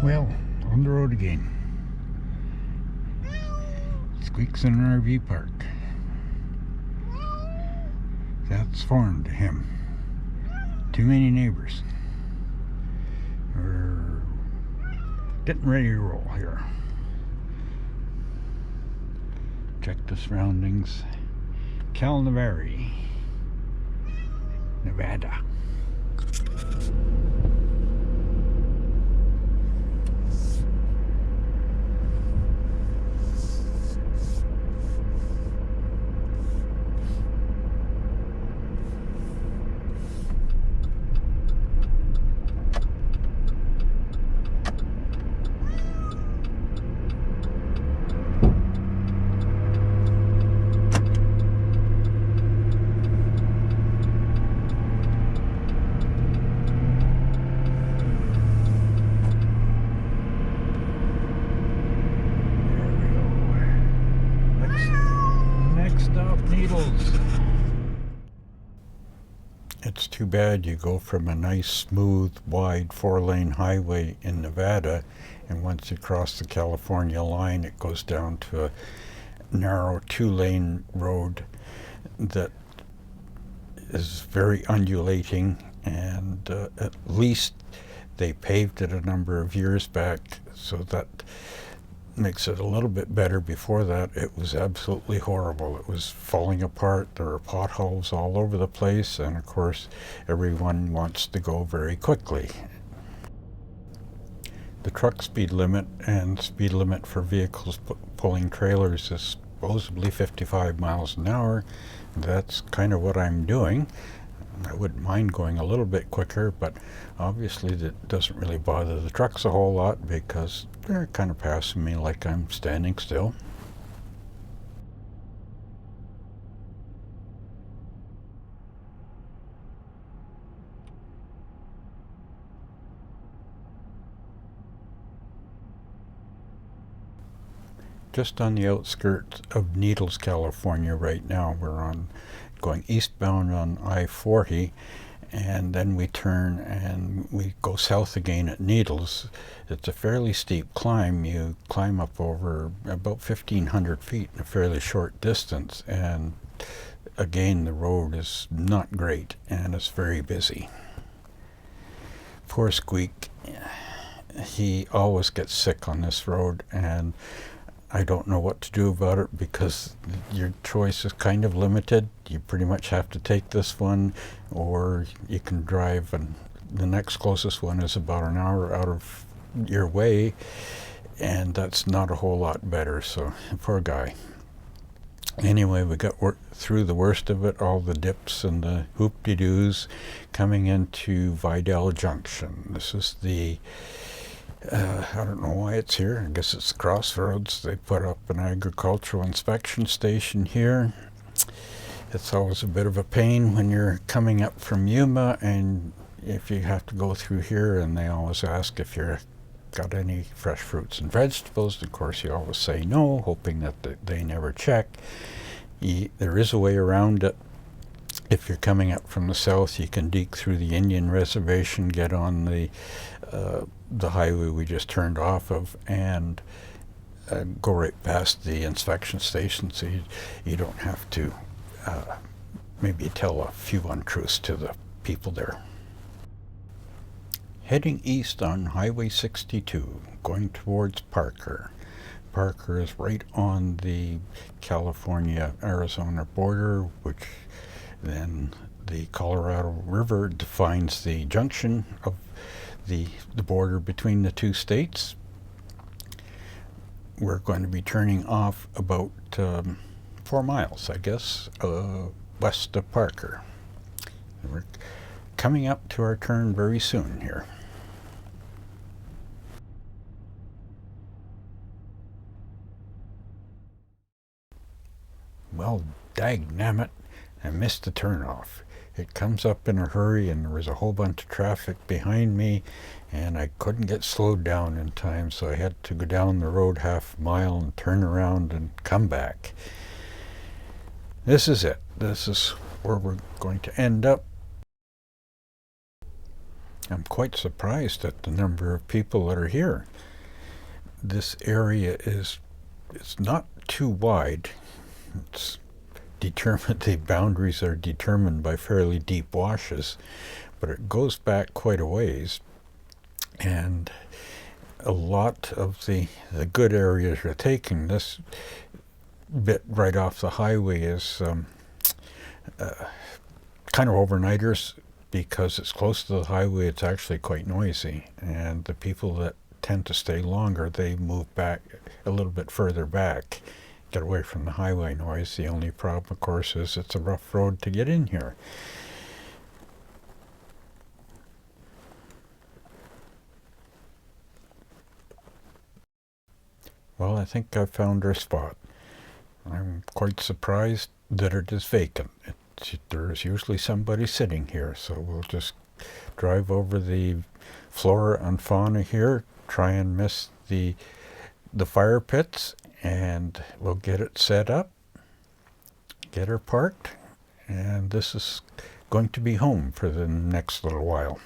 Well, on the road again. Squeak's in an RV park. That's foreign to him. Too many neighbors. We're getting ready to roll here. Check the surroundings. Calnavari, Nevada. Needles. It's too bad you go from a nice, smooth, wide 4-lane highway in Nevada, and once you cross the California line, it goes down to a narrow 2-lane road that is very undulating, and at least they paved it a number of years back, so that makes it a little bit better. Before that, it was absolutely horrible. It was falling apart. There were potholes all over the place, and of course everyone wants to go very quickly. The truck speed limit and speed limit for vehicles pulling trailers is supposedly 55 miles an hour. That's kind of what I'm doing. I wouldn't mind going a little bit quicker, but obviously that doesn't really bother the trucks a whole lot because they're kind of passing me like I'm standing still. Just on the outskirts of Needles, California right now. We're going eastbound on I-40, and then we turn and we go south again at Needles. It's a fairly steep climb. You climb up over about 1,500 feet in a fairly short distance, and again the road is not great and it's very busy. Poor Squeak, he always gets sick on this road, and I don't know what to do about it because your choice is kind of limited. You pretty much have to take this one, or you can drive, and the next closest one is about an hour out of your way, and that's not a whole lot better. So poor guy. Anyway, we got through the worst of it, all the dips and the hoop-de-doos, coming into Vidal Junction. This is the I don't know why it's here. I guess it's Crossroads. They put up an agricultural inspection station here. It's always a bit of a pain when you're coming up from Yuma, and if you have to go through here, and they always ask if you've got any fresh fruits and vegetables. Of course, you always say no, hoping that they never check. There is a way around it. If you're coming up from the south, you can dig through the Indian reservation, get on the highway we just turned off of, and go right past the inspection station, so you don't have to maybe tell a few untruths to the people there. Heading east on Highway 62, going towards Parker. Parker is right on the California-Arizona border, which then the Colorado River defines the junction of the border between the two states. We're going to be turning off about 4 miles, I guess, west of Parker. We're coming up to our turn very soon here. Well, dagnammit, I missed the turnoff. It comes up in a hurry, and there was a whole bunch of traffic behind me, and I couldn't get slowed down in time, so I had to go down the road half a mile and turn around and come back. This is it. This is where we're going to end up. I'm quite surprised at the number of people that are here. This area it's not too wide. It's determined, the boundaries are determined by fairly deep washes, but it goes back quite a ways. And a lot of the good areas you're taking, this bit right off the highway is kind of overnighters because it's close to the highway. It's actually quite noisy, and the people that tend to stay longer, they move back a little bit further back, get away from the highway noise. The only problem, of course, is it's a rough road to get in here. Well, I think I've found our spot. I'm quite surprised that it is vacant. There's usually somebody sitting here, so we'll just drive over the flora and fauna here, try and miss the fire pits, and we'll get it set up, get her parked, and this is going to be home for the next little while.